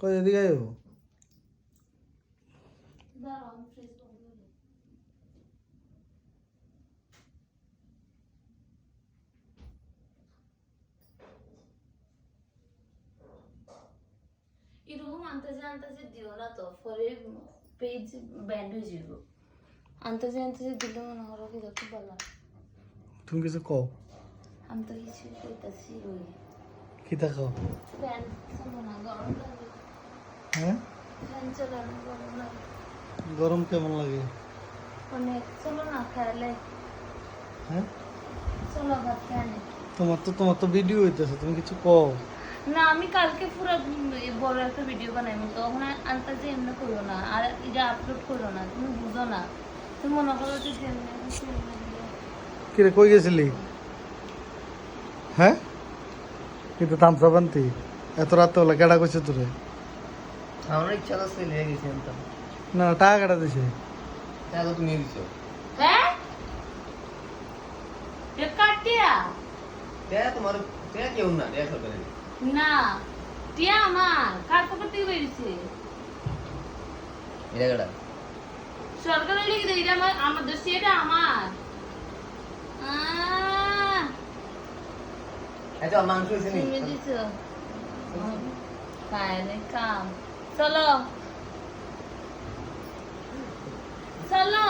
কই এদিকে আয়ো এরকম আনতে দিও না তো পরে পেজ ব্যান্ড হয়ে যাব আনতে দিলে মনে হলো কি দেখো ভালো তুমি কিছু কও আমি তো কিছু কইতাছি ওই কি দেখো ফ্যান চলো না গরম লাগে হ্যাঁ ফ্যান চালানো গরম লাগে গরম কেমন লাগে অনেক চলো না খেলে হ্যাঁ চলো ভাত খেয়ে তোমার তো ভিডিও হইতেছে তুমি কিছু কও না আমি কালকে পুরো বড় একটা ভিডিও বানাইবো তখন আনতে যে এমনি করো না আর এটা আপলোড করো না তুমি বুঝো না তুমি মনে করো যে কিরে কই গেছিলি হ্যাঁ কিন্তু তামসা বান্তি এত রাত হলো কেডা কইছে তোরে আমার ইচ্ছা তো চলে গেছি আমি তো না টাকা কেডা দিছে টাকা তো তুমি দিছো হ্যাঁ এ কাটিয়া টাকা তোমার টাকা কেউ না টাকা সরকারে না টিয়া আমার কার পকেট থেকে বেরিয়েছে এটা কেডা সরকারের লিখে দেয় এটা আমার দেশে এটা আমার আচ্ছা মাংস হইছে নি তুমি দিছো কায়নে কাম চলো চলো